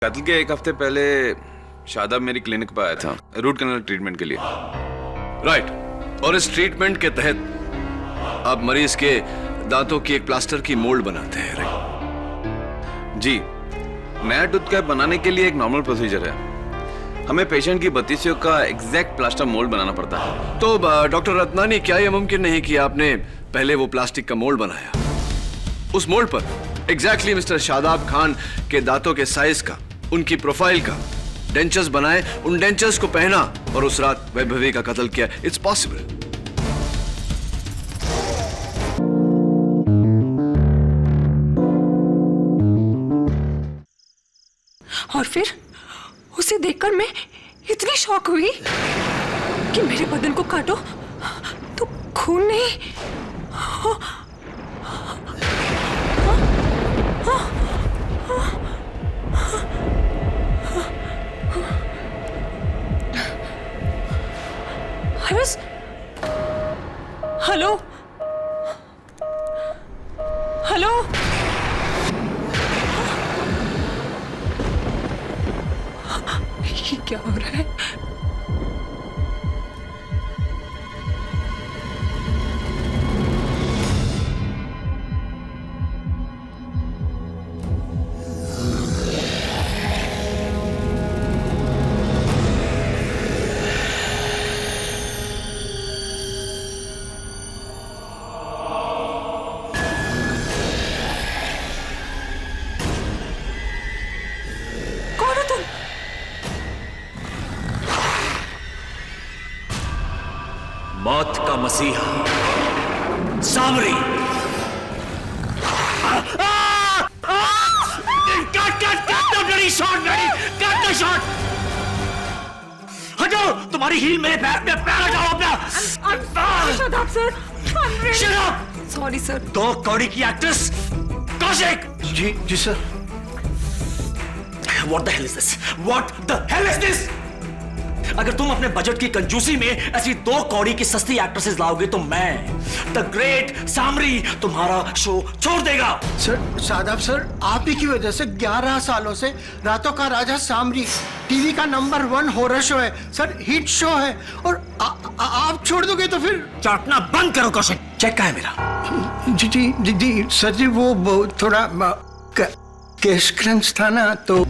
कत्ल के एक हफ्ते पहले शादाब मेरी क्लिनिक पर आया था रूट कैनाल ट्रीटमेंट के लिए। राइट। और इस ट्रीटमेंट के तहत आप मरीज के दांतों की एक प्लास्टर की मोल्ड बनाते हैं, राइट? जी, नया टूथ कैप बनाने के लिए एक नॉर्मल प्रोसीजर है। हमें पेशेंट की बत्तीसियों का एग्जैक्ट प्लास्टर मोल्ड बनाना पड़ता है। तो डॉक्टर रत्नानी, क्या यह मुमकिन नहीं कि आपने पहले वो प्लास्टिक का मोल्ड बनाया, उस मोल्ड पर एग्जैक्टली मिस्टर शादाब खान के दांतों के साइज का, उनकी प्रोफाइल का डेंचर्स बनाए, उन डेंचर्स को पहना और उस रात वैभवी का कत्ल किया? It's possible. और फिर उसे देखकर मैं इतनी शॉक हुई कि मेरे बदन को काटो तो खून नहीं। हेलो हेलो, ये क्या हो रहा है? कौन हो तुम? मौत का मसीहा सामरी। शॉट हटो, तुम्हारी हील मेरे पैर पे, पैर हटाओ अपना। Shadab sir, Shut up! Sorry sir. दो कौड़ी की एक्ट्रेस कौशिक। जी sir. What the hell is this? What the hell is this? अगर तुम अपने बजट की कंजूसी में ऐसी दो कौड़ी की सस्ती एक्ट्रेसेस लाओगे तो मैं द ग्रेट सामरी तुम्हारा शो छोड़ देगा। सर, शादाब सर, आप ही की वजह से 11 सालों से रातों का राजा सामरी टीवी का नंबर 1 हॉरर शो है सर, हिट शो है। और आप छोड़ दोगे तो फिर चाटना बंद करो कौशिक। चेक का है मेरा? जी सर जी, वो थोड़ा कैश क्रंच था ना तो।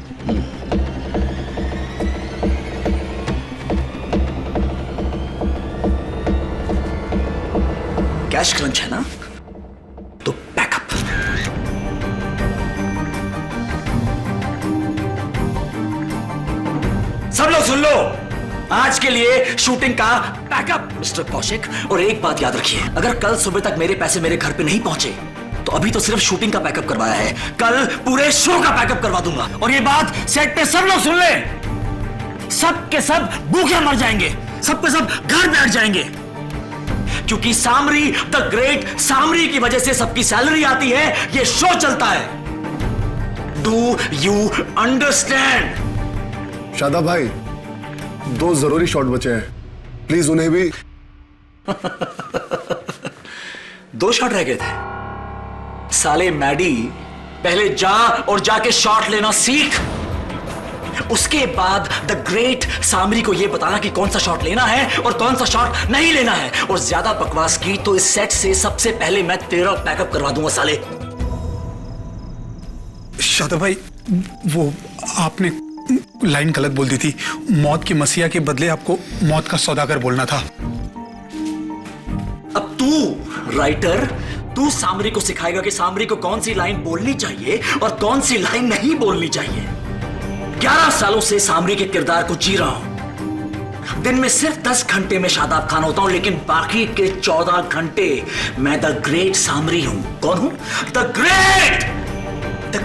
कैश क्रंच है ना, तो बैकअप। सब लोग सुन लो, आज के लिए शूटिंग का बैकअप मिस्टर कौशिक। और एक बात याद रखिए, अगर कल सुबह तक मेरे पैसे मेरे घर पे नहीं पहुंचे तो अभी तो सिर्फ शूटिंग का बैकअप करवाया है, कल पूरे शो का बैकअप करवा दूंगा। और ये बात सेट पे सब लोग सुन ले, सब के सब भूखे मर जाएंगे, सब के सब घर बैठ जाएंगे, क्योंकि सामरी द ग्रेट सामरी की वजह से सबकी सैलरी आती है, ये शो चलता है। Do you understand? शादाब भाई, 2 जरूरी शॉट बचे हैं, प्लीज उन्हें भी। 2 शॉट रह गए थे। साले मैडी, पहले जा और जाके शॉट लेना सीख, उसके बाद द ग्रेट सामरी को यह बताना कि कौन सा शॉट लेना है और कौन सा शॉट नहीं लेना है। और ज्यादा बकवास की तो इस सेट से सबसे पहले मैं तेरा बैकअप करवा दूंगा साले। शादाब भाई, वो आपने लाइन गलत बोल दी थी। मौत की मसीहा के बदले आपको मौत का सौदागर बोलना था। अब तू राइटर, तू सामरी को सिखाएगा कि सामरी को कौन सी लाइन बोलनी चाहिए और कौन सी लाइन नहीं बोलनी चाहिए। 11 सालों से सामरी के किरदार को जी रहा हूं। दिन में सिर्फ 10 घंटे में शादाब खान होता हूं, लेकिन बाकी के 14 घंटे मैं द ग्रेट सामरी हूं। कौन हूं? द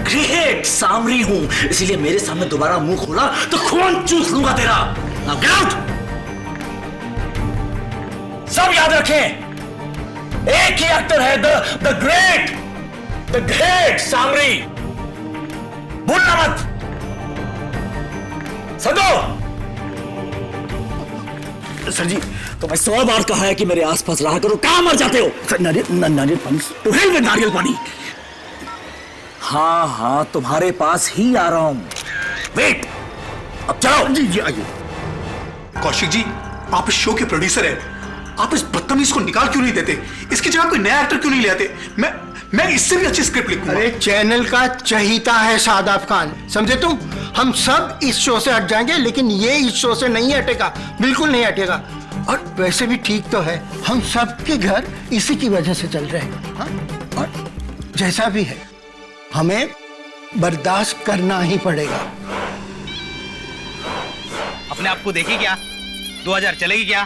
ग्रेट सामरी हूं। इसीलिए मेरे सामने दोबारा मुंह खोला तो खून चूस लूंगा तेरा। Now get out! सब याद रखें, एक ही एक्टर है द ग्रेट सामरी। भूलना मत। सदो सर जी, तो मैं 100 बार कहा है कि मेरे आसपास रहा करो, कहां मर जाते हो? सर, नारियल पानी। तो है में नारियल पानी। हाँ हाँ, तुम्हारे पास ही आ रहा हूं। वेट, अब चलो। जी जी आइए। कौशिक जी, आप इस शो के प्रोड्यूसर हैं, आप इस बदतमीज को निकाल क्यों नहीं देते? इसकी जगह कोई नया एक्टर क्यों नहीं ले आते? मैं इससे भी अच्छी स्क्रिप्ट लिखूंगा। अरे चैनल का चहीता है शादाब खान, समझे तुम? हम सब इस शो से हट जाएंगे, लेकिन ये इस शो से नहीं हटेगा, बिल्कुल नहीं हटेगा। और वैसे भी ठीक तो है, हम सबके घर इसी की वजह से चल रहे हैं। हाँ? और जैसा भी है, हमें बर्दाश्त करना ही पड़ेगा। अपने आप को देखी क्या? 2000 चलेगी क्या?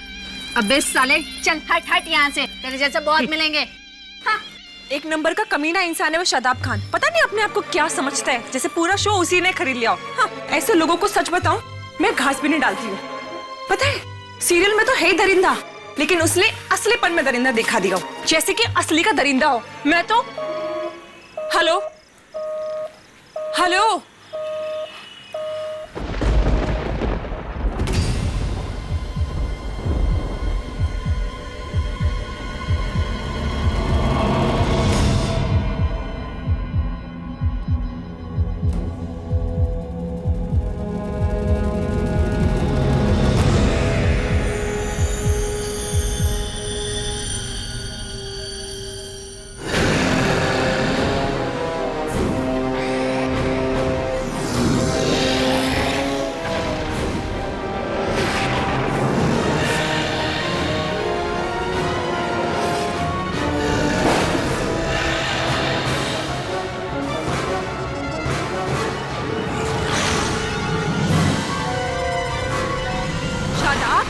अबे साले, चल हट हट यहाँ से, तेरे जैसे बहुत मिलेंगे। हाँ। एक नंबर का कमीना इंसान है वो शादाब खान। पता नहीं अपने आप को क्या समझता है, जैसे पूरा शो उसी ने खरीद लिया हो। हाँ, ऐसे लोगों को सच बताऊं, मैं घास भी नहीं डालती हूँ। पता है, सीरियल में तो है ही दरिंदा, लेकिन उसने असलीपन में दरिंदा दिखा दिया हो, जैसे कि असली का दरिंदा हो। मैं तो हेलो हेलो शादाब,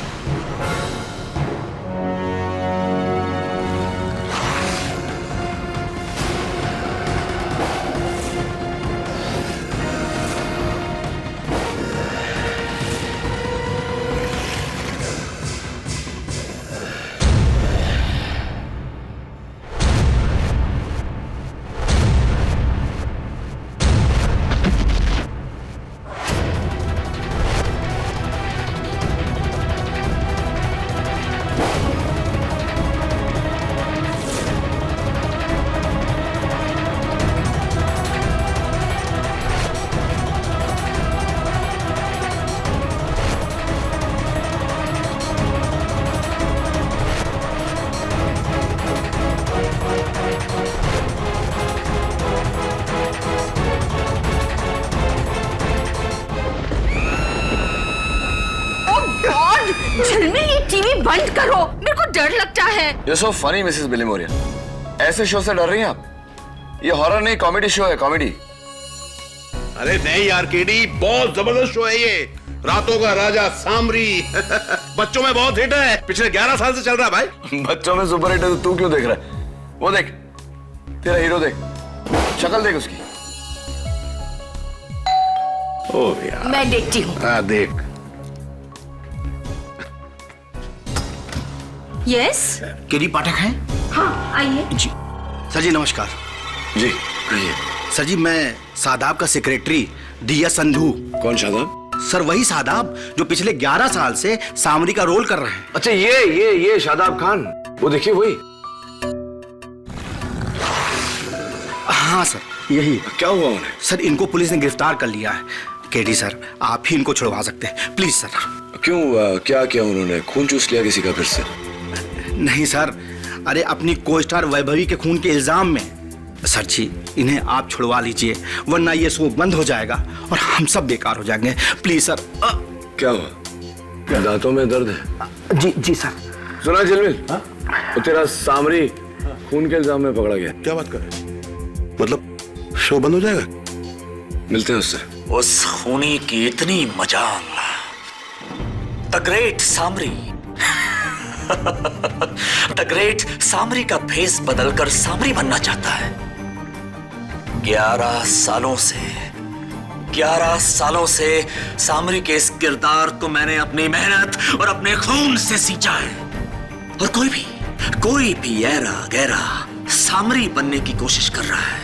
झिलमिल, ये टीवी बंद करो, मेरे को डर लगता है। You're so funny, Mrs बिलीमोरिया। ऐसे शो से डर रही हैं आप? ये हॉरर नहीं, कॉमेडी शो है, कॉमेडी। अरे नहीं यार केडी, बहुत जबरदस्त शो है ये। रातों का राजा सामरी बच्चों में बहुत हिट है, पिछले 11 साल से चल रहा है भाई। बच्चों में सुपर हिट है तो तू क्यों देख रहा है? वो देख, तेरा हीरो देख, शक्ल देख उसकी। ओ यार, मैं देखती हूँ। हाँ देख। यस, केडी पाठक हैं? हाँ आइए। जी सर जी, नमस्कार। जी कहिए। सर जी, मैं शादाब का सेक्रेटरी दिया संधू। कौन शादाब? सर वही शादाब जो पिछले 11 साल से सामरी का रोल कर रहे हैं। अच्छा ये शादाब खान, वो देखिए वही। हाँ सर, यही। क्या हुआ उन्हें? सर इनको पुलिस ने गिरफ्तार कर लिया है। केडी सर, आप ही इनको छुड़वा सकते हैं, प्लीज सर। क्यों, क्या किया उन्होंने? खून चूस लिया किसी का फिर से? नहीं सर, अरे अपनी को स्टार वैभवी के खून के इल्जाम में। सर जी, इन्हें आप छुड़वा लीजिए, वरना ये शो बंद हो जाएगा और हम सब बेकार हो जाएंगे, प्लीज सर। क्या हुआ? दांतों में दर्द है? जी जी सर। सुना झिलमिल, तो तेरा सामरी खून के इल्जाम में पकड़ा गया। क्या बात कर रहे हैं? मतलब शो बंद हो जाएगा? मिलते हैं उससे। उस खूनी की इतनी मजाक, the great Samri. The great Samri का फेस बदलकर सामरी बनना चाहता है। 11 सालों से सामरी के इस किरदार को मैंने अपनी मेहनत और अपने खून से सींचा है। और कोई भी ऐरा गैरा सामरी बनने की कोशिश कर रहा है,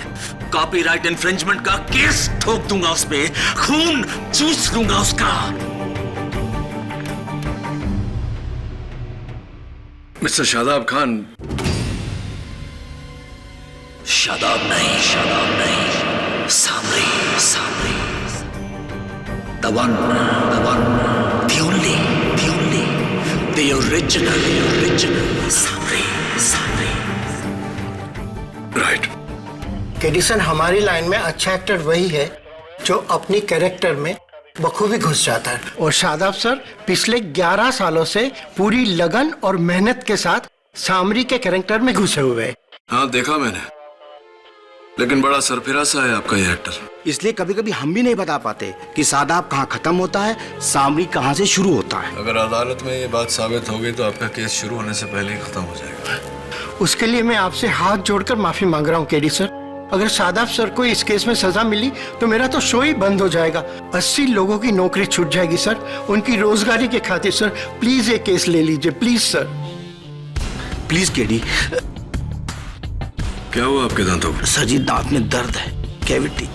कॉपीराइट इन्फ्रिंजमेंट का केस ठोक दूंगा उस पे, खून चूस लूंगा उसका। मिस्टर शादाब खान। शादाब नहीं, सामरी। The one, the only, the original Samri. Right. KD sir, हमारी लाइन में अच्छा एक्टर वही है जो अपनी कैरेक्टर में बखूबी घुस जाता है। और शादाब सर पिछले 11 सालों से पूरी लगन और मेहनत के साथ सामरी के कैरेक्टर में घुसे हुए हैं। हाँ, देखा मैंने, लेकिन बड़ा सरफिरा सा है आपका ये एक्टर। इसलिए कभी कभी हम भी नहीं बता पाते कि शादाब कहाँ खत्म होता है, सामरी कहाँ से शुरू होता है। अगर अदालत में ये बात साबित हो गई तो आपका केस शुरू होने से पहले ही खत्म हो जाएगा। उसके लिए मैं आपसे हाथ जोड़कर माफी मांग रहा हूँ केडी सर। अगर शादाब सर को इस केस में सजा मिली तो मेरा तो शो ही बंद हो जाएगा। 80 लोगों की नौकरी छूट जाएगी सर, उनकी रोजगारी के खातिर। सर प्लीज ये केस ले लीजिए, प्लीज सर। Please KD. क्या हुआ आपके दांतों को? सर जी, दांत में दर्द है, कैविटी।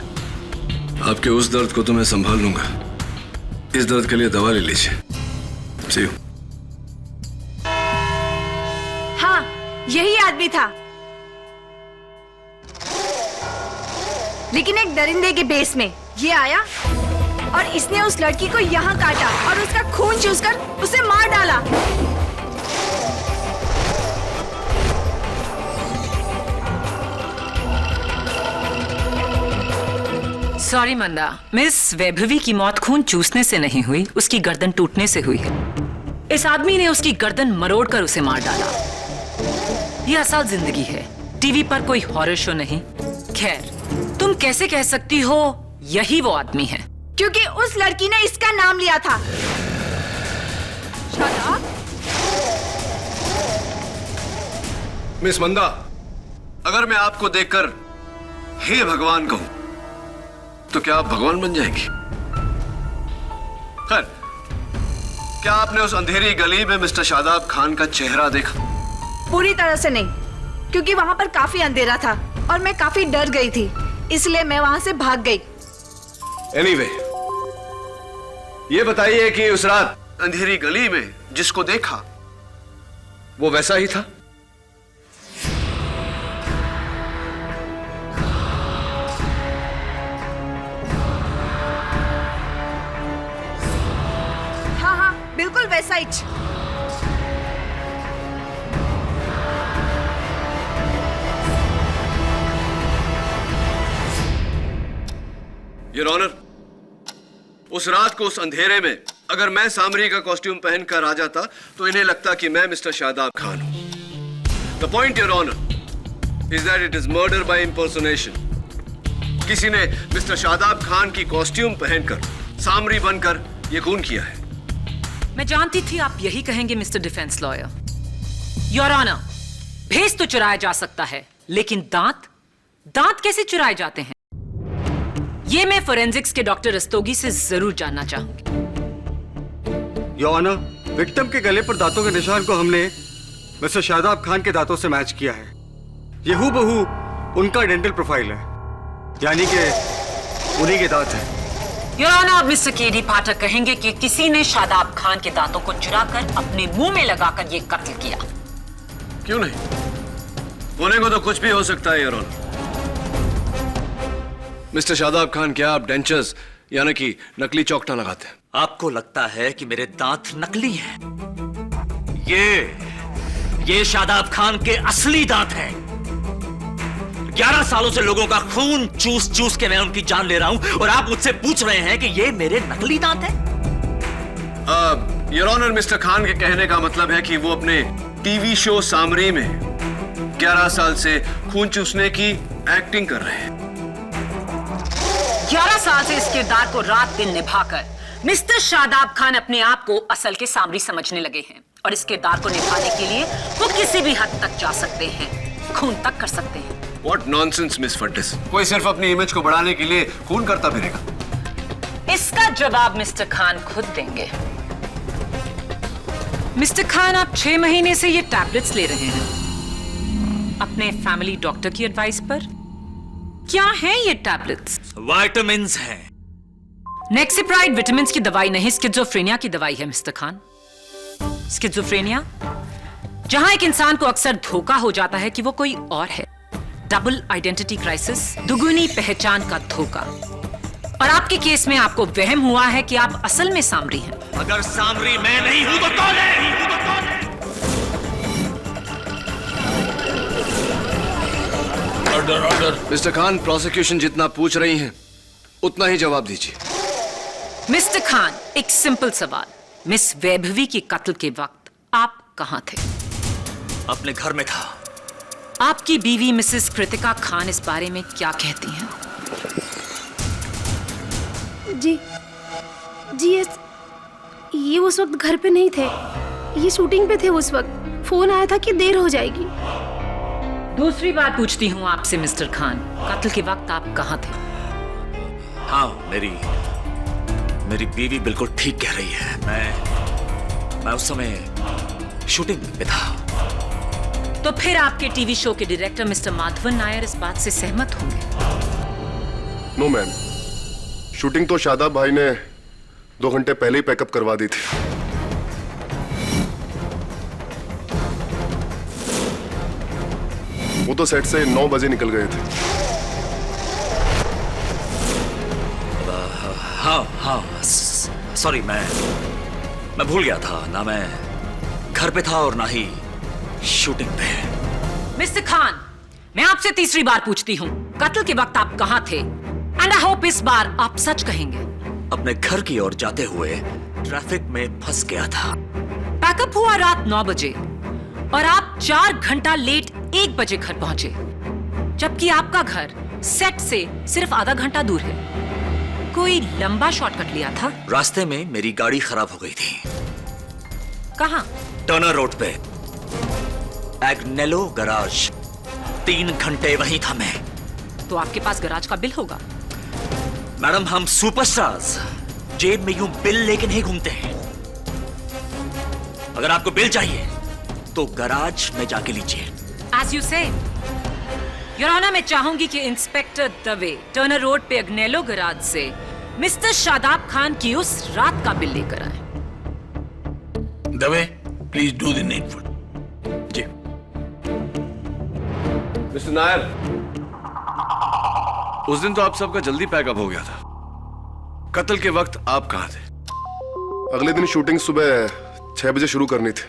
आपके उस दर्द को तो मैं संभाल लूंगा, इस दर्द के लिए दवा ले लीजिए। See you। हाँ, यही आदमी था, लेकिन एक दरिंदे के बेस में ये आया और इसने उस लड़की को यहाँ काटा और उसका खून चूसकर उसे मार डाला। सॉरी मंदा, मिस वैभवी की मौत खून चूसने से नहीं हुई, उसकी गर्दन टूटने से हुई है। इस आदमी ने उसकी गर्दन मरोड़कर उसे मार डाला। यह असल जिंदगी है, टीवी पर कोई हॉरर शो नहीं। खैर, तुम कैसे कह सकती हो यही वो आदमी है? क्योंकि उस लड़की ने इसका नाम लिया था। शादाब? मिस मंदा, अगर मैं आपको देखकर हे भगवान कहूं तो क्या आप भगवान बन जाएंगी? खैर, क्या आपने उस अंधेरी गली में मिस्टर शादाब खान का चेहरा देखा? पूरी तरह से नहीं, क्योंकि वहां पर काफी अंधेरा था और मैं काफी डर गई थी, इसलिए मैं वहां से भाग गई। Anyway, ये बताइए कि उस रात अंधेरी गली में जिसको देखा वो वैसा ही था? हाँ हाँ, बिल्कुल वैसा ही। योर ऑनर, उस रात को उस अंधेरे में अगर मैं सामरी का कॉस्ट्यूम पहनकर आ जाता तो इन्हें लगता कि मैं मिस्टर शादाब खान हूं। The point your honour is that it is murder by impersonation. किसी ने मिस्टर शादाब खान की कॉस्ट्यूम पहनकर सामरी बनकर यह खून किया है। मैं जानती थी आप यही कहेंगे mister defence lawyer. Your honour, भेस तो चुराया जा सकता है, लेकिन दांत कैसे चुराए जाते हैं? ये मैं फोरेंसिक्स के डॉक्टर रस्तोगी से जरूर जानना चाहूंगी। योर ऑनर, विक्टिम के गले पर दांतों के निशान को हमने मिस्टर शादाब खान के दांतों से मैच किया है। ये हूबहू उनका डेंटल प्रोफाइल है, यानी कि उन्हीं के दांत हैं। योर ऑनर, मिस्टर केडी पाठक कहेंगे कि किसी ने शादाब खान के दांतों को चुराकर अपने मुंह में लगाकर ये कत्ल किया। क्यों नहीं? होने को तो कुछ भी हो सकता है your honour. Mister Shadab Khan, क्या आप डेंचर्स यानी कि नकली चौकटा लगाते हैं? आपको लगता है कि मेरे दांत नकली हैं? ये शादाब खान के असली दांत हैं। 11 सालों से लोगों का खून चूस चूस के मैं उनकी जान ले रहा हूं और आप मुझसे पूछ रहे हैं कि ये मेरे नकली दांत हैं? योर ऑनर, मिस्टर खान के कहने का मतलब है कि वो अपने टीवी शो सामरी में 11 साल से खून चूसने की एक्टिंग कर रहे हैं। 11 साल से इस किरदार को रात दिन निभाकर मिस्टर शादाब खान अपने आप को असल के सामरी समझने लगे हैं और इस किरदार को निभाने के लिए वो किसी भी हद तक जा सकते हैं, खून तक कर सकते हैं। What nonsense, मिस फट्टिस। कोई सिर्फ अपनी इमेज को बढ़ाने के लिए खून करता फिरेगा। इसका जवाब मिस्टर खान खुद देंगे। मिस्टर खान, आप 6 महीने से ये टैबलेट्स ले रहे हैं अपने फैमिली डॉक्टर की एडवाइस पर। क्या हैं ये टैबलेट्स? विटामिन्स हैं। नेक्सिप्राइड विटामिन की दवाई नहीं, स्किज़ोफ्रेनिया की दवाई है मिस्टर खान। स्किज़ोफ्रेनिया, जहां एक इंसान को अक्सर धोखा हो जाता है कि वो कोई और है। डबल आइडेंटिटी क्राइसिस, दुगुनी पहचान का धोखा। और आपके केस में आपको वहम हुआ है कि आप असल में सामरी हैं। अगर सामरी मैं नहीं हूं तो कौन है? Order order. Mister Khan, prosecution जितना पूछ रही हैं उतना ही जवाब दीजिए। मिस्टर खान, एक सिंपल सवाल। मिस वैभवी की कत्ल के वक्त आप कहां थे? अपने घर में था। आपकी बीवी मिसेस कृतिका खान इस बारे में क्या कहती हैं? जी ये उस वक्त घर पे नहीं थे, ये शूटिंग पे थे उस वक्त। फोन आया था कि देर हो जाएगी। दूसरी बात पूछती हूँ आपसे मिस्टर खान, कत्ल के वक्त आप कहां थे? हाँ, मेरी बीवी बिल्कुल ठीक कह रही है। मैं उस समय शूटिंग पे था। तो फिर आपके टीवी शो के डायरेक्टर मिस्टर माधवन नायर इस बात से सहमत होंगे? नो मैम, शूटिंग तो शादाब भाई ने 2 घंटे पहले ही पैकअप करवा दी थी। वो तो सेट से 9 बजे निकल गए थे। हाँ, सॉरी, मैं भूल गया था ना। मैं घर पे था और ना ही शूटिंग पे। मिस्टर खान, मैं आपसे तीसरी बार पूछती हूँ, कत्ल के वक्त आप कहां थे? एंड आई होप इस बार आप सच कहेंगे। अपने घर की ओर जाते हुए ट्रैफिक में फंस गया था। पैकअप हुआ रात 9 बजे और आप 4 घंटा लेट 1 बजे घर पहुंचे, जबकि आपका घर सेट से सिर्फ आधा घंटा दूर है। कोई लंबा शॉर्टकट लिया था? रास्ते में मेरी गाड़ी खराब हो गई थी। कहां? टर्नर रोड पे एग्नेलो गराज। 3 घंटे वहीं था मैं। तो आपके पास गराज का बिल होगा। मैडम, हम सुपरस्टार्स जेब में यूं बिल लेके नहीं घूमते हैं। अगर आपको बिल चाहिए तो गराज में जाके लीजिए। As you say, your honour, मैं चाहूंगी कि इंस्पेक्टर दवे टर्नर रोड पे अग्नेलो गराज से मिस्टर शादाब खान की उस रात का बिल लेकर आए। Dave, please do the needful. जी। मिस्टर नायर, उस दिन तो आप सबका जल्दी पैकअप हो गया था। कत्ल के वक्त आप कहां थे? अगले दिन शूटिंग सुबह 6 बजे शुरू करनी थी,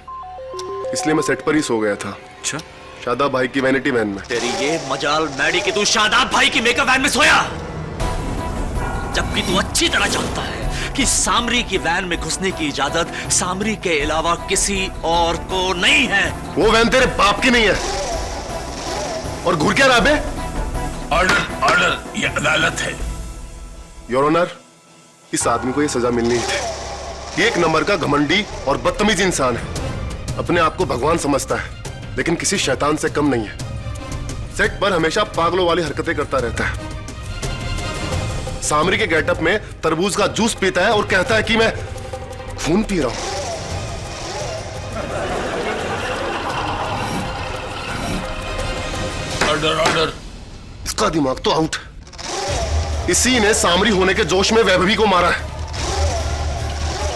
इसलिए मैं सेट पर ही सो गया था। अच्छा। शादाब भाई की वैनिटी वैन में। तेरी ये मजाल मैडी कि तू शादाब भाई की मेकअप वैन में सोया, जबकि तू अच्छी तरह जानता है कि सामरी की वैन में घुसने की इजाजत सामरी के अलावा किसी और को नहीं है। वो वैन तेरे बाप की नहीं है। और घूर क्या रहा बे? ऑर्डर, ये अदालत है। योर ऑनर, इस आदमी को ये सजा मिलनी थी। ये 1 नंबर का घमंडी और बदतमीज इंसान है। अपने आप को भगवान समझता है, लेकिन किसी शैतान से कम नहीं है। सेट पर हमेशा पागलों वाली हरकतें करता रहता है। सामरी के गेटअप में तरबूज का जूस पीता है और कहता है कि मैं खून पी रहा हूं। ऑर्डर। इसका दिमाग तो आउट है। इसी ने सामरी होने के जोश में वैभवी को मारा है।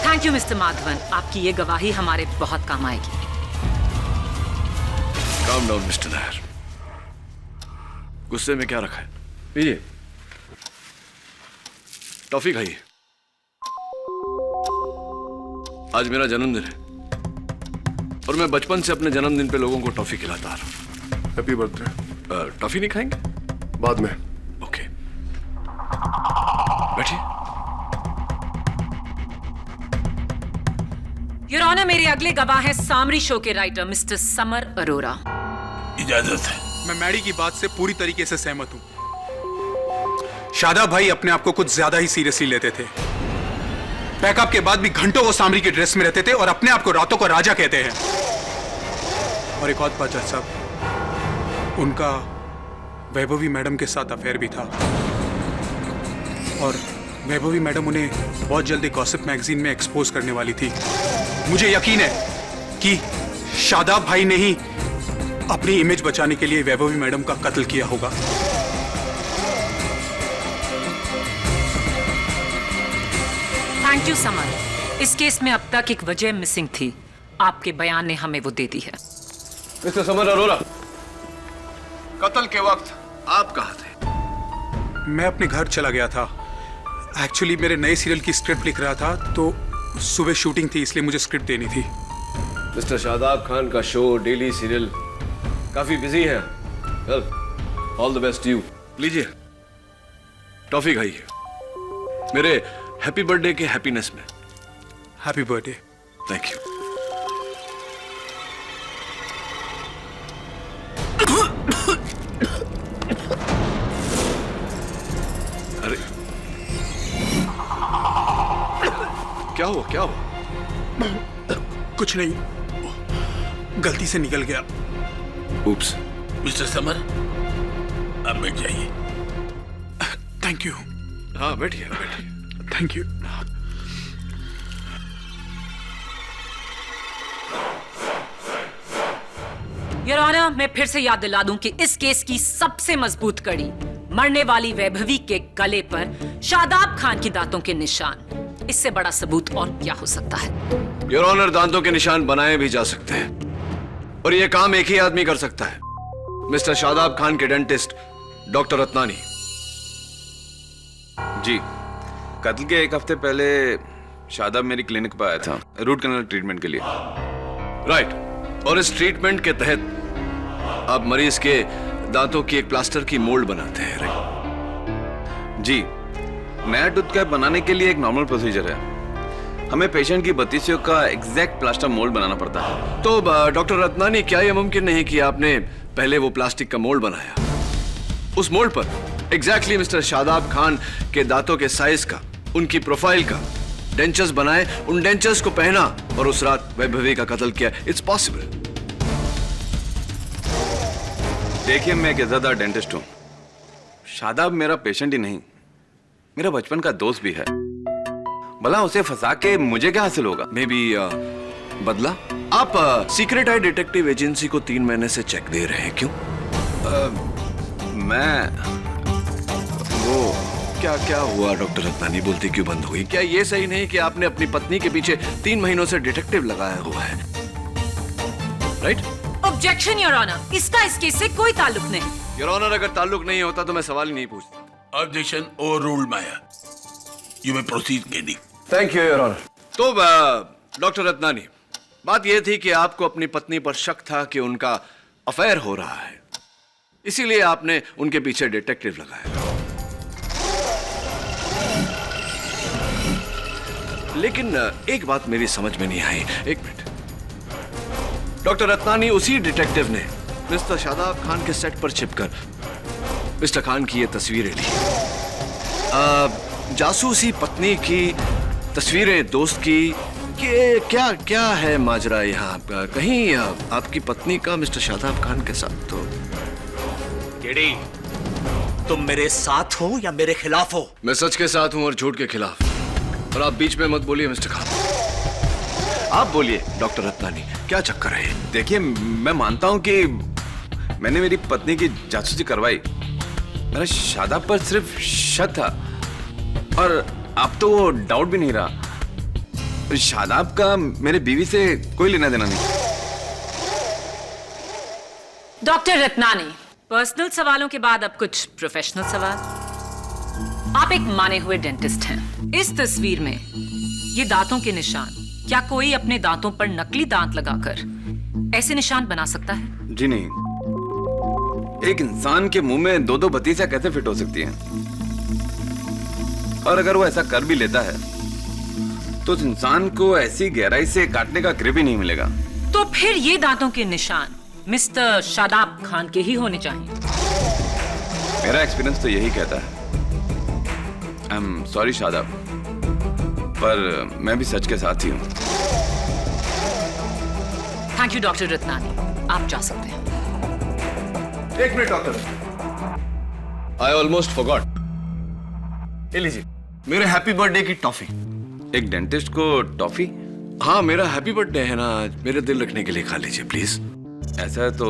थैंक यू मिस्टर माधवन, आपकी ये गवाही हमारे बहुत काम आएगी। काम डाउन मिस्टर नायर, गुस्से में क्या रखा है? पीजिए, टॉफी खाइए। आज मेरा जन्मदिन है और मैं बचपन से अपने जन्मदिन पे लोगों को टॉफी खिलाता आ रहा हूं। Happy birthday. टॉफी नहीं खाएंगे? बाद में। ओके, बैठिए। योर ऑनर, मेरे अगले गवाह हैं सामरी शो के राइटर मिस्टर समर अरोरा। इजाजत है। मैं मैडी की बात से पूरी तरीके से सहमत हूं। शादाब भाई अपने आप को कुछ ज्यादा ही सीरियसली लेते थे। पैकअप के बाद भी घंटों वो सामरी के ड्रेस में रहते थे और अपने आप को रातों को राजा कहते हैं। और एक और बात जज साहब, उनका वैभवी मैडम के साथ अफेयर भी था और वैभवी मैडम उन्हें बहुत जल्दी गॉसिप मैगजीन में एक्सपोज करने वाली थी। मुझे यकीन है कि शादाब भाई ने ही अपनी इमेज बचाने के लिए वैभवी मैडम का कत्ल किया होगा। Thank you summer. इस केस में अब तक एक वजह मिसिंग थी, आपके बयान ने हमें वो दे दी है। मिस्टर समर अरोरा, कत्ल के वक्त आप कहां थे? मैं अपने घर चला गया था। एक्चुअली मेरे नए सीरियल की स्क्रिप्ट लिख रहा था, तो सुबह शूटिंग थी, इसलिए मुझे स्क्रिप्ट देनी थी। मिस्टर शादाब खान का शो, डेली सीरियल काफी बिजी है। Well, all the best you. लीजिए, टॉफी खाइए मेरे हैप्पी बर्थडे के हैप्पीनेस में। Happy birthday. Thank you. अरे क्या हुआ, क्या हुआ? कुछ नहीं, गलती से निकल गया। Oops. मिस्टर समर, अब बैठ जाइए। Thank you. हाँ, बैठिए बैठिए। Thank you. योर ऑनर, मैं फिर से याद दिला दूं कि इस केस की सबसे मजबूत कड़ी मरने वाली वैभवी के गले पर शादाब खान की दांतों के निशान। इससे बड़ा सबूत और क्या हो सकता है? योर ऑनर, दांतों के निशान बनाए भी जा सकते हैं और यह काम एक ही आदमी कर सकता है, मिस्टर शादाब खान के डेंटिस्ट डॉक्टर रत्नानी। जी, कत्ल के एक हफ्ते पहले शादाब मेरी क्लिनिक पर आया था रूट कैनाल ट्रीटमेंट के लिए। राइट, और इस ट्रीटमेंट के तहत आप मरीज के दांतों की एक प्लास्टर की मोल्ड बनाते हैं, राइट? जी, नया टूथ कैप बनाने के लिए एक नॉर्मल प्रोसीजर है। हमें पेशेंट की बत्तीसियों का एग्जैक्ट प्लास्टर मोल्ड बनाना पड़ता है। तो डॉक्टर रत्नानी, क्या यह मुमकिन नहीं कि आपने पहले वो प्लास्टिक का मोल्ड बनाया, उस मोल्ड पर एग्जैक्टली मिस्टर शादाब खान के दांतों के साइज का, उनकी प्रोफाइल का डेंचर्स बनाए, उन डेंचर्स को पहना और उस रात वैभवी का कत्ल किया? It's possible. देखिए, मैं एक इज्जतदार डेंटिस्ट हूं। शादाब मेरा पेशेंट ही नहीं, मेरा बचपन का दोस्त भी है। भला उसे फंसा के मुझे क्या हासिल होगा? मे बी बदला? आप सीक्रेट आई डिटेक्टिव एजेंसी को 3 महीने से चेक दे रहे हैं, क्यों? मैं वो क्या क्या हुआ डॉक्टर रत्नानी? बोलती क्यों बंद हुई? क्या ये सही नहीं कि आपने अपनी पत्नी के पीछे 3 महीनों से डिटेक्टिव लगाया हुआ है, राइट? ऑब्जेक्शन योर ऑनर, इसका इस केस से कोई ताल्लुक नहीं। योर ऑनर, अगर ताल्लुक नहीं होता तो मैं सवाल ही नहीं पूछता। Objection overruled Maya. You may proceed KD. Thank you your honour. तो डॉक्टर रत्नानी, बात यह थी कि आपको अपनी पत्नी पर शक था कि उनका अफेयर हो रहा है, इसीलिए आपने उनके पीछे डिटेक्टिव लगाया। लेकिन एक बात मेरी समझ में नहीं आई। एक मिनट, डॉक्टर रत्नानी, उसी डिटेक्टिव ने मिस्टर शादाब खान के सेट पर छिपकर मिस्टर खान की ये तस्वीरें ली। जासूसी पत्नी की तस्वीरें, दोस्त की, कि क्या क्या है माजरा यहाँ? कहीं आपकी पत्नी का मिस्टर शादाब खान के साथ तो? केडी, तुम मेरे साथ हो या मेरे खिलाफ हो? मैं सच के साथ हूं और झूठ के खिलाफ, और आप बीच में मत बोलिए मिस्टर खान। आप बोलिए डॉक्टर रत्नानी, क्या चक्कर है? देखिए, मैं मानता हूं कि मैंने मेरी पत्नी की जासूसी करवाई। मेरा शादाब पर सिर्फ शक था और अब तो वो डाउट भी नहीं रहा। शादाब का मेरे बीवी से कोई लेना देना नहीं। डॉक्टर रत्नानी, पर्सनल सवालों के बाद अब कुछ प्रोफेशनल सवाल। आप एक माने हुए डेंटिस्ट हैं। इस तस्वीर में ये दांतों के निशान, क्या कोई अपने दांतों पर नकली दांत लगाकर ऐसे निशान बना सकता है? जी नहीं। एक इंसान के मुंह में 2-2 बत्तीसियां कैसे फिट हो सकती हैं? और अगर वो ऐसा कर भी लेता है तो उस इंसान को ऐसी गहराई से काटने का ग्रिप ही नहीं मिलेगा। तो फिर ये दांतों के निशान मिस्टर शादाब खान के ही होने चाहिए। मेरा एक्सपीरियंस तो यही कहता है। आई एम सॉरी शादाब, पर मैं भी सच के साथ ही हूं। थैंक यू डॉक्टर रत्नानी, आप जा सकते हैं। एक minute doctor, I almost forgot. ये लीजिए मेरे हैप्पी बर्थडे की टॉफी। एक डेंटिस्ट को टॉफी? हाँ, मेरा हैप्पी बर्थडे है ना, मेरे दिल रखने के लिए खा लीजिए प्लीज। ऐसा है तो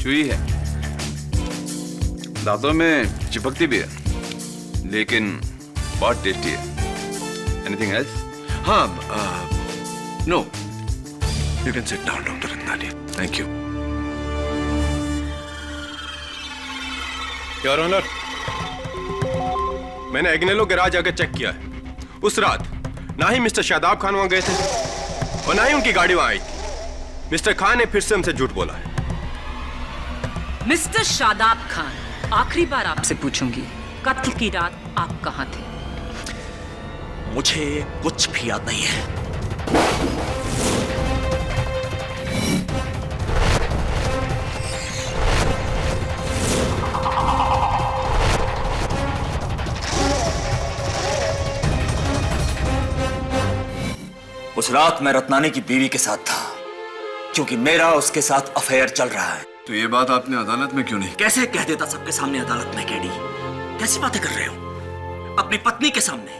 चुई है, दांतों में चिपकती भी है, लेकिन बहुत टेस्टी है। Anything else? हाँ, no, You can sit down, Dr. Ratnani. Thank you. Your honour, मैंने एग्नेलो गैराज आके चेक किया है। उस रात ना ही मिस्टर शादाब खान वहां गए थे और ना ही उनकी गाड़ी वहां आई थी। मिस्टर खान ने फिर से हमसे झूठ बोला है। मिस्टर शादाब खान, आखिरी बार आपसे पूछूंगी, कत्ल की रात आप कहां थे? मुझे कुछ भी याद नहीं है। उस रात मैं रत्नानी की बीवी के साथ था, क्योंकि मेरा उसके साथ अफेयर चल रहा है। तो ये बात आपने अदालत में क्यों नहीं? कैसे कह देता सबके सामने अदालत में, केडी? कैसी बातें कर रहे हो? अपनी पत्नी के सामने,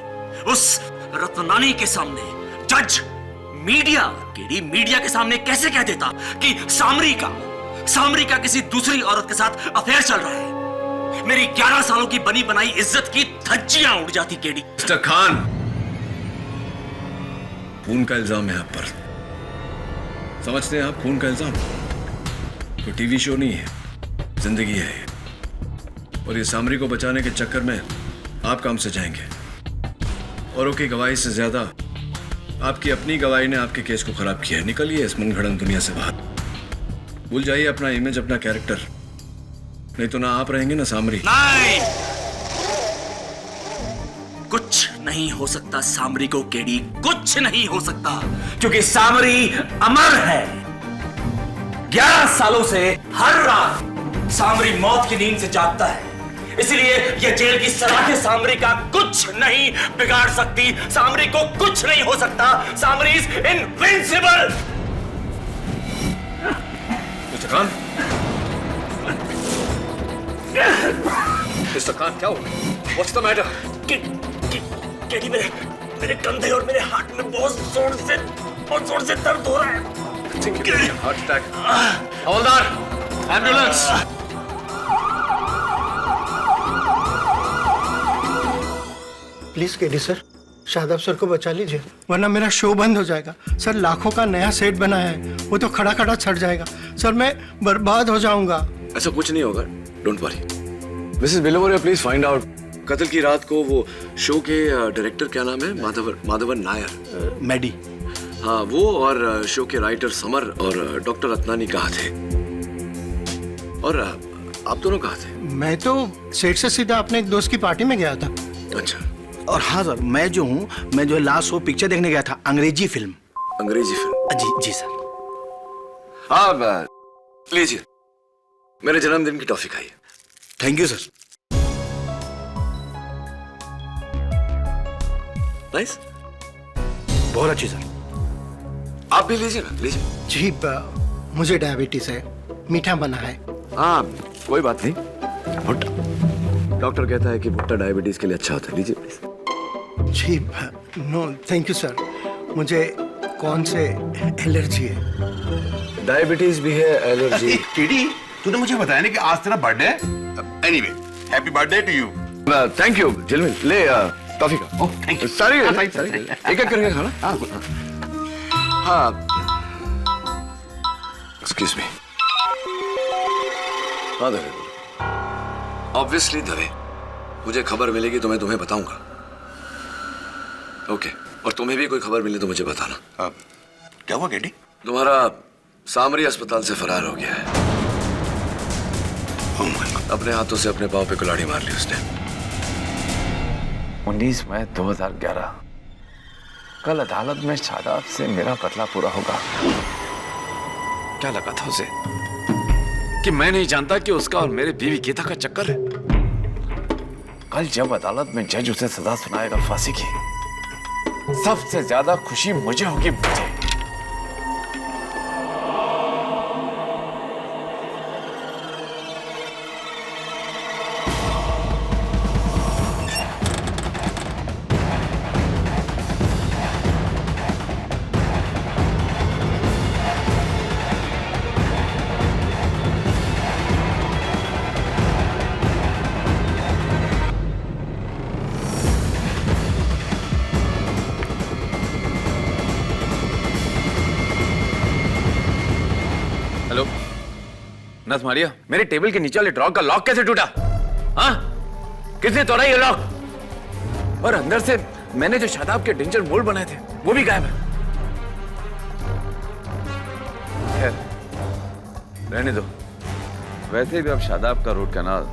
उस रत्नानी के सामने, जज, मीडिया, केडी, मीडिया के सामने कैसे कह देता कि सामरी का किसी दूसरी औरत के साथ अफेयर चल रहा है? मेरी 11 सालों की बनी बनाई इज्जत की धज्जियां उड़ जाती, केडी। मिस्टर खान, खून का इल्जाम है आप पर। समझते हैं आप खून का इल्जाम? कोई टीवी शो नहीं है, जिंदगी है ये। और ये सामरी को बचाने के चक्कर में आप काम से जाएंगे। औरों की गवाही से ज्यादा आपकी अपनी गवाही ने आपके केस को खराब किया है। निकलिए इस मनगढ़ंत दुनिया से बाहर। भूल जाइए अपना इमेज, अपना कैरेक्टर। नहीं तो ना आप रहेंगे ना सामरी। नहीं, कुछ नहीं हो सकता सामरी को, केडी, कुछ नहीं हो सकता, क्योंकि सामरी अमर है। 11 सालों से हर रात सामरी मौत की नींद से जागता है, इसलिए यह जेल की सलाखें सामरी का कुछ नहीं बिगाड़ सकती। सामरी को कुछ नहीं हो सकता। Samri is invincible. Mister Khan, mister Khan, क्या हुआ? What's the matter? केडी, मेरे कंधे और मेरे हाथ में बहुत जोर से दर्द हो रहा है। Heart attack. Havildar, ambulance. Please KD sir, Shadab sir को बचा लीजिए, वरना मेरा शो बंद हो जाएगा। सर, लाखों का नया सेट बना है, वो तो खड़ा खड़ा छट जाएगा। सर, मैं बर्बाद हो जाऊंगा। ऐसा कुछ नहीं होगा, don't worry. Mrs Bilovaria, please find out कत्ल की रात को वो शो के डायरेक्टर, क्या नाम है? माधवन नायर। मैडी। हाँ, वो और शो के राइटर समर और डॉक्टर रत्नानी कहाँ थे? और आप दोनों कहाँ थे? मैं तो सेट से सीधा अपने एक दोस्त की पार्टी में गया था। अच्छा। और हाँ सर, मैं जो लास्ट शो पिक्चर देखने गया था, अंग्रेजी फिल्म। अंग्रेजी फिल्म? जी सर। हाँ, लीजिए, मेरे जन्मदिन की टॉफी खाइए। Thank you sir. नाइस, बहुत अच्छी सर। आप भी लीजिए ना, लीजिए। जी, मुझे डायबिटीज है, मीठा बना है। हाँ, कोई बात नहीं। भुट्टा, डॉक्टर कहता है कि भुट्टा डायबिटीज के लिए अच्छा होता है। लीजिए प्लीज। जी, नो थैंक यू सर, मुझे कौन से एलर्जी है? डायबिटीज भी है, एलर्जी। केडी, तूने मुझे बताया नहीं कि आज तेरा बर्थडे है? Anyway, happy birthday to you. Thank you. Jhilmil, ले टॉफी का। Oh, thank you. सारी एक एक करके खाना। हाँ, एक्सक्यूज मी। हाँ दवे, ऑब्वियसली दवे, मुझे खबर मिलेगी तो मैं तुम्हें बताऊंगा। ओके, और तुम्हें भी कोई खबर मिले तो मुझे बताना। क्या हुआ केडी? तुम्हारा सामरी अस्पताल से फरार हो गया है। अपने हाथों से अपने पांव पे कुल्हाड़ी मार ली उसने। 19 मई 2011 कल अदालत में शादाब से मेरा बदला पूरा होगा। क्या लगा था उसे कि मैं नहीं जानता कि उसका और मेरे बीवी गीता का चक्कर है? कल जब अदालत में जज उसे सजा सुनाएगा फांसी की, सबसे ज्यादा खुशी मुझे होगी। मुझे नस मारिया, मेरे टेबल के नीचे वाले ड्रॉर का लॉक कैसे टूटा? हाँ, किसने तोड़ा ये लॉक? और अंदर से मैंने जो शादाब के डेंजर मोल्ड बनाए थे वो भी गायब है। खैर, रहने दो। वैसे भी अब शादाब का रूट कैनाल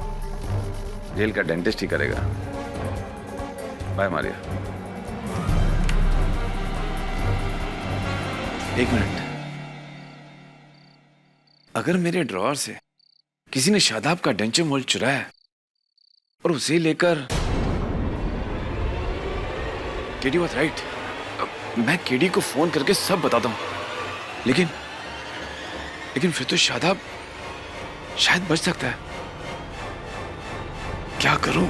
जेल का डेंटिस्ट ही करेगा। बाय मारिया। एक मिनट, अगर मेरे ड्रॉअर से किसी ने शादाब का डेंचर मोल्ड चुराया और उसे लेकर केडी वाज राइट, मैं केडी को फोन करके सब बताता हूं, लेकिन फिर तो शादाब शायद बच सकता है। क्या करूं?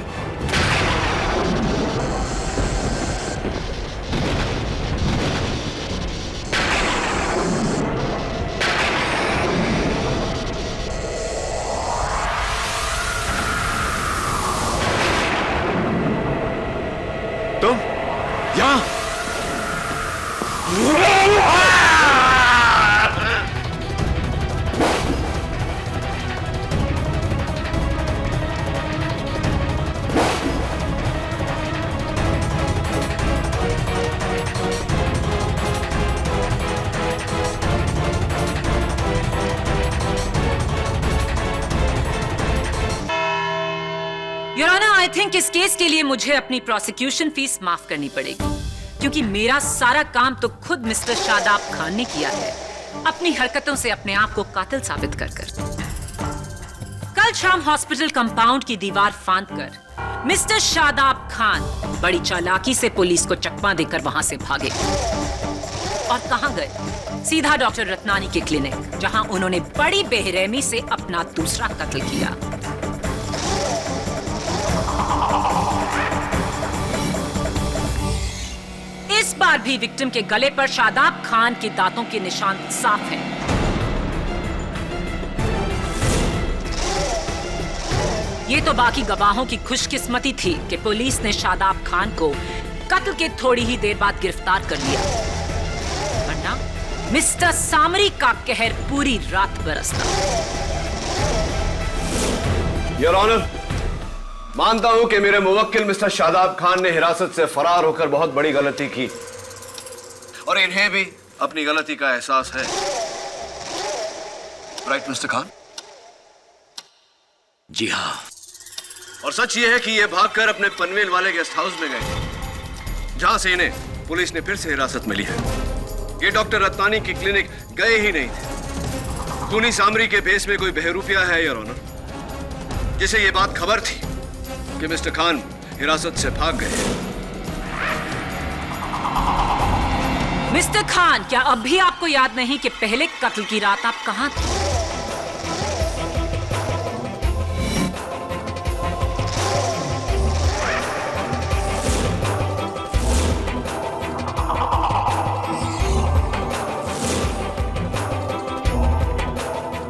तुम यहां? योर ऑनर, आई थिंक इस केस के लिए मुझे अपनी प्रोसिक्यूशन फीस माफ करनी पड़ेगी, क्योंकि मेरा सारा काम तो खुद मिस्टर शादाब खान ने किया है, अपनी हरकतों से अपने आप को कातिल साबित कर कर। कल शाम हॉस्पिटल कंपाउंड की दीवार फांदकर मिस्टर शादाब खान बड़ी चालाकी से पुलिस को चकमा देकर वहां से भागे। और कहां गए? सीधा डॉक्टर रत्नानी के क्लिनिक, जहां उन्होंने बड़ी बेरहमी से अपना दूसरा कत्ल किया। इस बार भी विक्टिम के गले पर शादाब खान के दांतों के निशान साफ हैं। ये तो बाकी गवाहों की खुशकिस्मती थी कि पुलिस ने शादाब खान को कत्ल के थोड़ी ही देर बाद गिरफ्तार कर लिया, वरना मिस्टर सामरी का कहर पूरी रात बरसता। योर ऑनर, मानता हूं कि मेरे मुवक्किल मिस्टर शादाब खान ने हिरासत से फरार होकर बहुत बड़ी गलती की, और इन्हें भी अपनी गलती का एहसास है। Right mister Khan? जी हाँ। और सच ये है कि ये भागकर अपने पनवेल वाले गेस्ट हाउस में गए, जहां से इन्हें पुलिस ने फिर से हिरासत मिली है। ये डॉक्टर रत्नानी की क्लिनिक गए ही नहीं थे। खूनी सामरी के भेस में कोई बहरूपिया है योर ऑनर, जिसे ये बात खबर थी कि मिस्टर खान हिरासत से भाग गए। मिस्टर खान, क्या अब भी आपको याद नहीं कि पहले कत्ल की रात आप कहां थे?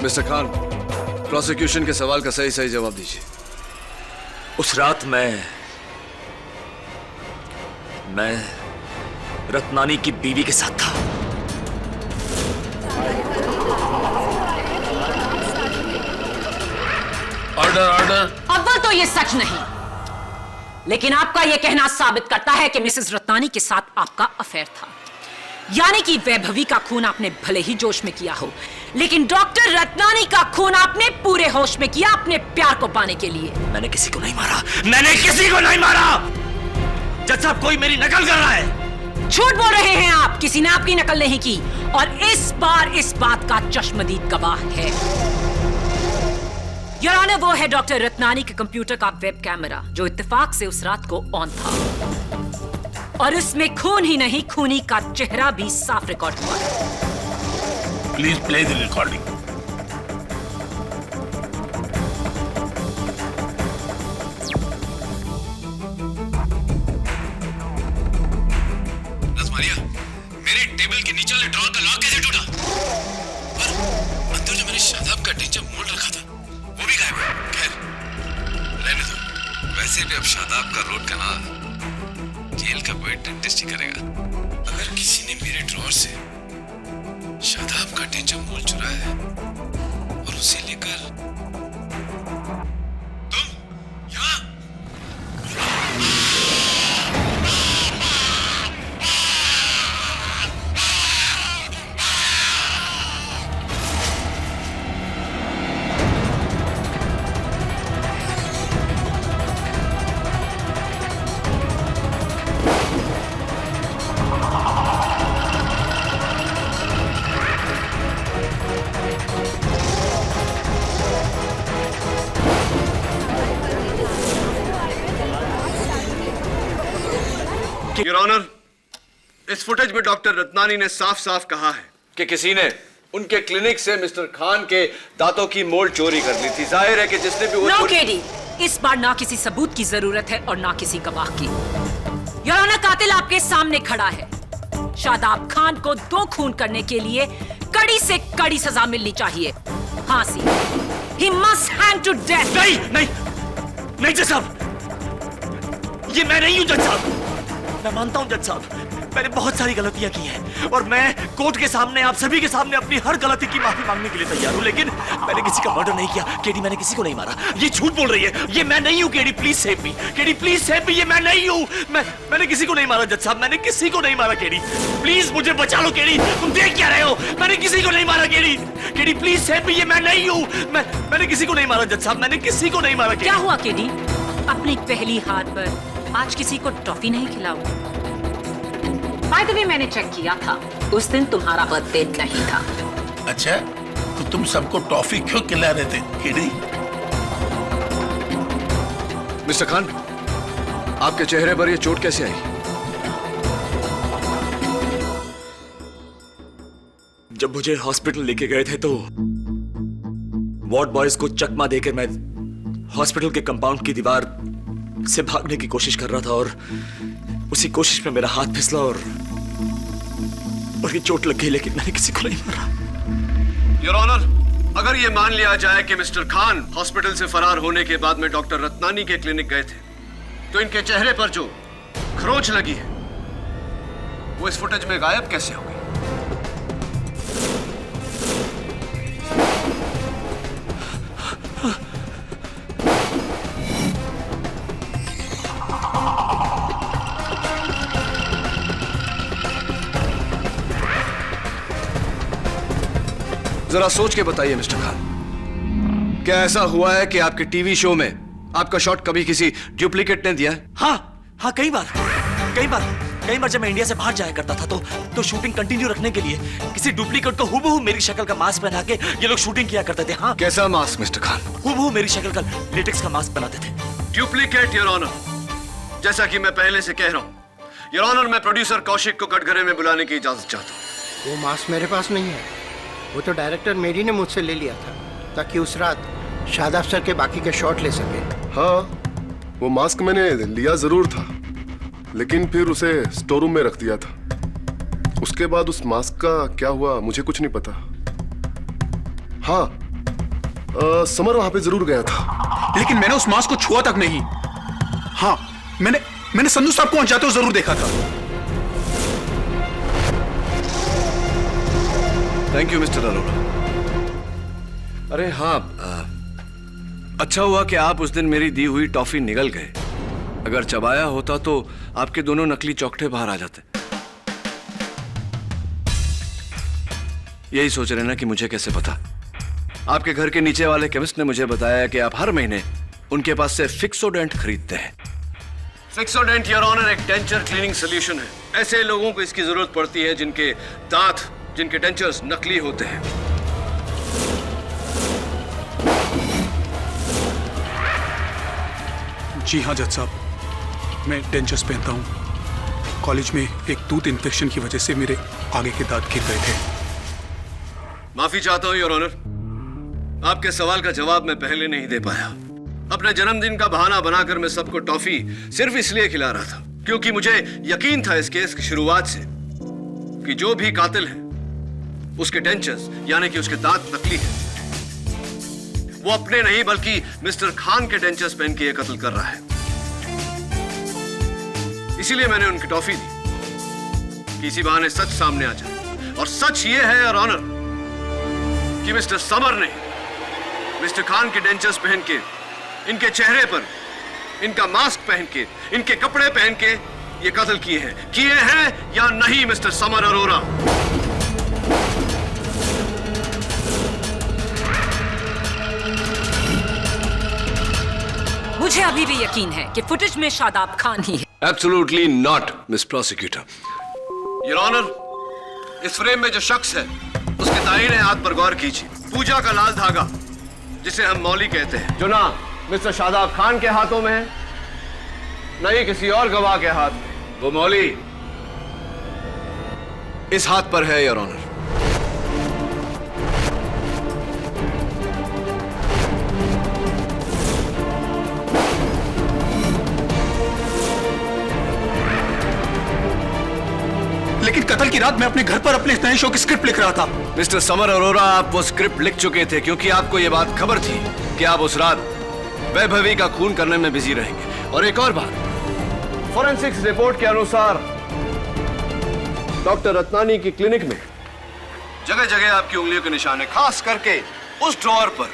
मिस्टर खान, प्रोसिक्यूशन के सवाल का सही सही जवाब दीजिए। उस रात मैं रत्नानी की बीवी के साथ था। Order order. अव्वल तो ये सच नहीं, लेकिन आपका यह कहना साबित करता है कि मिसेस रत्नानी के साथ आपका अफेयर था। यानी कि वैभवी का खून आपने भले ही जोश में किया हो, लेकिन डॉक्टर रत्नानी का खून आपने पूरे होश में किया अपने प्यार को पाने के लिए। मैंने किसी को नहीं मारा, मैंने किसी को नहीं मारा। जज साहब, कोई मेरी नकल कर रहा है। झूठ बोल रहे हैं आप, किसी ने आपकी नकल नहीं की, और इस बार इस बात का चश्मदीद गवाह है। योर ऑनर, वो है डॉक्टर रत्नानी के कंप्यूटर का वेब कैमरा, जो इत्तेफाक से उस रात को ऑन था, और उसमें खून ही नहीं, खूनी का चेहरा भी साफ रिकॉर्ड हुआ। Please play the recording. नज़मारिया, मेरे टेबल के नीचे वाले ड्रॉर का लॉक कैसे टूटा? और अंदर जो मैंने शादाब का डेंचर मोल्ड रखा था वो भी गायब है। खैर, रहने दो। वैसे भी अब शादाब का रोड कैनाल जेल का कोई डेंटिस्ट ही करेगा। अगर किसी ने मेरे ड्रॉर से शादाब का डेंचर मोल्ड चुराया है और से लेकर योर ऑनर, इस फुटेज में डॉक्टर रत्नानी ने साफ साफ कहा है कि किसी ने उनके क्लिनिक से मिस्टर खान के दांतों की मोल्ड चोरी कर ली थी। जाहिर है कि जिसने भी वो नो केडी, इस बार ना किसी सबूत की जरूरत है और ना किसी गवाह की। योर ऑनर, कातिल आपके सामने खड़ा है। शादाब खान को 2 खून करने के लिए कड़ी से कड़ी सजा मिलनी चाहिए, फांसी। He must hang to death। नहीं नहीं नहीं जज साहब, ये मैं नहीं हूं जज साहब। मैं मानता हूं जज साहब, मैंने बहुत सारी गलतियां की हैं और मैं कोर्ट के सामने, आप सभी के सामने अपनी हर गलती की माफी मांगने के लिए तैयार हूं, लेकिन मैंने किसी का मर्डर नहीं किया। केडी, मैंने किसी को नहीं मारा। ये झूठ बोल रही है, ये मैं नहीं हूं। KD please save me, KD please save me, ये मैं नहीं हूं। मैंने किसी को नहीं मारा जज साहब, मैंने किसी को नहीं मारा। केडी प्लीज मुझे बचा लो। केडी, तुम देख क्या रहे हो? मैंने किसी को नहीं मारा। KD, KD please save me, ये मैं नहीं हूं। मैंने किसी को नहीं मारा जज साहब, मैंने किसी को नहीं मारा। क्या हुआ केडी? अपनी पहली हार पर आज किसी को टॉफी नहीं खिलाओ? बाय द वे, मैंने चेक किया था, उस दिन तुम्हारा बर्थडे नहीं था। अच्छा, तो तुम सबको टॉफी क्यों खिला रहे थे केडी? मिस्टर खान, आपके चेहरे पर यह चोट कैसे आई? जब मुझे हॉस्पिटल लेके गए थे तो वार्ड बॉयज को चकमा देकर मैं हॉस्पिटल के कंपाउंड की दीवार से भागने की कोशिश कर रहा था और उसी कोशिश में मेरा हाथ फिसला और ये चोट लग गई, लेकिन मैंने किसी को नहीं मारा। योर ऑनर, अगर ये मान लिया जाए कि मिस्टर खान हॉस्पिटल से फरार होने के बाद में डॉक्टर रत्नानी के क्लिनिक गए थे, तो इनके चेहरे पर जो खरोंच लगी है वो इस फुटेज में गायब कैसे हो गई? जरा सोच के बताइए मिस्टर खान, क्या ऐसा हुआ है कि आपके टीवी शो में आपका शॉट कभी किसी डुप्लीकेट ने दिया है? हाँ, कई बार जब मैं इंडिया से बाहर जाया करता था तो शूटिंग कंटिन्यू रखने के लिए किसी डुप्लीकेट को हूबहू मेरी शक्ल का मास्क पहना के ये लोग शूटिंग किया करते थे। हाँ, कैसा मास्क मिस्टर खान? हूबहू मेरी शक्ल का लेटेक्स का मास्क बनाते थे। डुप्लीकेट योर ऑनर, जैसा कि मैं पहले से कह रहा हूं योर ऑनर, मैं प्रोड्यूसर कौशिक को कटघरे में बुलाने की इजाजत चाहता हूं। वो मास्क मेरे पास नहीं है, वो तो डायरेक्टर मेरी ने मुझसे ले लिया था ताकि उस रात शादाब सर के बाकी के शॉट ले सके। हाँ, वो मास्क मैंने लिया जरूर था, लेकिन फिर उसे स्टोर रूम में रख दिया था। उसके बाद उस मास्क का क्या हुआ मुझे कुछ नहीं पता। हाँ, समर वहां पे जरूर गया था, लेकिन मैंने उस मास्क को छुआ तक नहीं। हाँ, मैंने संधू साहब को वहां जाते हुए जरूर देखा था। Thank you mister Arora. अरे हाँ, अच्छा हुआ कि आप उस दिन मेरी दी हुई टॉफी निगल गए। अगर चबाया होता तो आपके दोनों नकली चौकटे बाहर आ जाते। यही सोच रहे ना कि मुझे कैसे पता? आपके घर के नीचे वाले केमिस्ट ने मुझे बताया कि आप हर महीने उनके पास से फिक्सोडेंट खरीदते हैं। फिक्सोडेंट योर ऑनर एक डेंचर क्लीनिंग सोल्यूशन है। ऐसे लोगों को इसकी जरूरत पड़ती है जिनके दांत, जिनके डेंचर्स नकली होते हैं। जी हाँ जज साहब, मैं डेंचर्स पहनता हूँ। कॉलेज में एक टूथ इन्फेक्शन की वजह से मेरे आगे के दांत गिर गए थे। माफी चाहता हूँ योर ऑनर, आपके सवाल का जवाब मैं पहले नहीं दे पाया। अपने जन्मदिन का बहाना बनाकर मैं सबको टॉफी सिर्फ इसलिए खिला रहा था क्योंकि मुझे यकीन था इस केस की शुरुआत से कि जो भी कातिल है उसके डेंचर्स यानी कि उसके दांत नकली हैं। वो अपने नहीं बल्कि मिस्टर खान के डेंचर्स पहन के ये कत्ल कर रहा है। इसीलिए मैंने उनकी टॉफी दी कि इसी बहाने सच सामने आ जाए। और सच ये है योर ऑनर कि मिस्टर समर ने मिस्टर खान के डेंचर्स पहन के, इनके चेहरे पर इनका मास्क पहन के, इनके कपड़े पहन के ये कत्ल किए हैं या नहीं मिस्टर समर अरोरा? मुझे अभी भी यकीन है कि फुटेज में शादाब खान ही है। Absolutely not miss prosecutor. Your honour, इस फ्रेम में जो शख्स है उसके दाहिने हाथ पर गौर कीजिए। पूजा का लाल धागा जिसे हम मौली कहते हैं, जो ना मिस्टर शादाब खान के हाथों में है न ही किसी और गवाह के हाथ में, वो मौली इस हाथ पर है योर ऑनर। लेकिन कत्ल की रात मैं अपने घर पर अपने नए शो की स्क्रिप्ट लिख रहा था। मिस्टर समर अरोरा, आप वो स्क्रिप्ट लिख चुके थे क्योंकि आपको यह बात खबर थी कि आप उस रात वैभवी का खून करने में बिजी रहेंगे। और एक और बात, फॉरेंसिक्स रिपोर्ट के अनुसार डॉक्टर रत्नानी की क्लिनिक में जगह जगह आपकी उंगलियों के निशान है, खास करके उस ड्रॉअर पर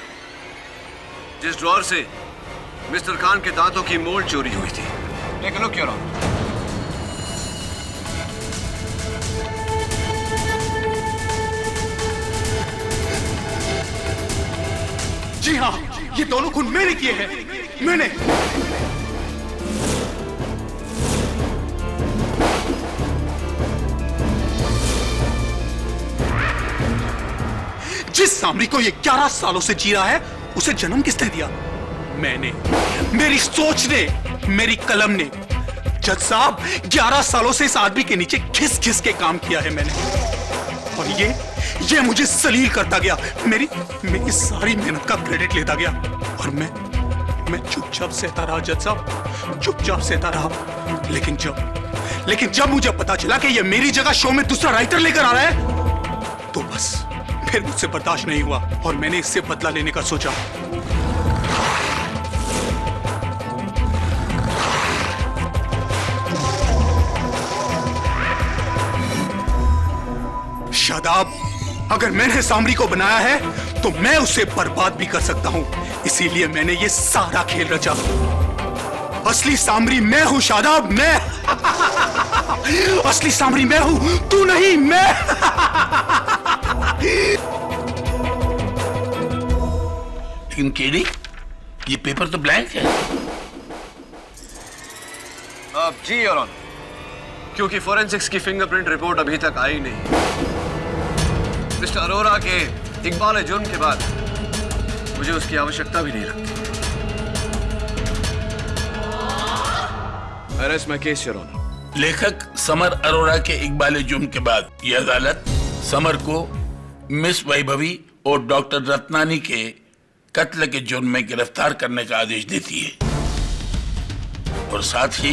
जिस ड्रॉअर से मिस्टर खान के दांतों की मोल्ड चोरी हुई थी। Take a look your honour. जी हाँ, ये दोनों खून मैंने किए हैं। मैंने। जिस सामरी को ये 11 सालों से जी रहा है, उसे जन्म किसने दिया? मैंने। मेरी सोच ने, मेरी कलम ने। जज साहब, 11 सालों से इस आदमी के नीचे घिस घिस के काम किया है मैंने, और ये मुझे सलील करता गया, मेरी सारी मेहनत का क्रेडिट लेता गया, और मैं चुपचाप सहता रहा जज साहब, चुपचाप सहता रहा। लेकिन जब मुझे पता चला कि ये मेरी जगह शो में दूसरा राइटर लेकर आ रहा है, तो बस फिर मुझसे बर्दाश्त नहीं हुआ और मैंने इससे बदला लेने का सोचा। शादाब, अगर मैंने सामरी को बनाया है तो मैं उसे बर्बाद भी कर सकता हूं, इसीलिए मैंने ये सारा खेल रचा। असली सामरी मैं हूं शादाब, मैं। असली सामरी मैं हूं, तू नहीं, मैं। लेकिन केडी, ये पेपर तो ब्लैंक है। अब जी योर ऑनर, क्योंकि फोरेंसिक्स की फिंगरप्रिंट रिपोर्ट अभी तक आई नहीं। मिस्टर अरोरा के इकबाल जुर्म के बाद मुझे उसकी आवश्यकता भी नहीं लगती। I rest my case your honour. लेखक समर अरोरा के इकबाल जुर्म के बाद यह अदालत समर को मिस वैभवी और डॉक्टर रत्नानी के कत्ल के जुर्म में गिरफ्तार करने का आदेश देती है और साथ ही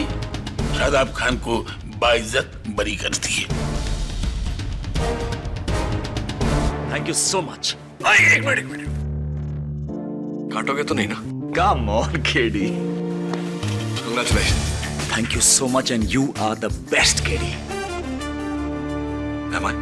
शादाब खान को बाइज्जत बरी करती है। Thank you so much. एक मिनट, काटोगे तो नहीं ना? Come on KD. Congratulations. Thank you so much and you are the best, Katie. Am I?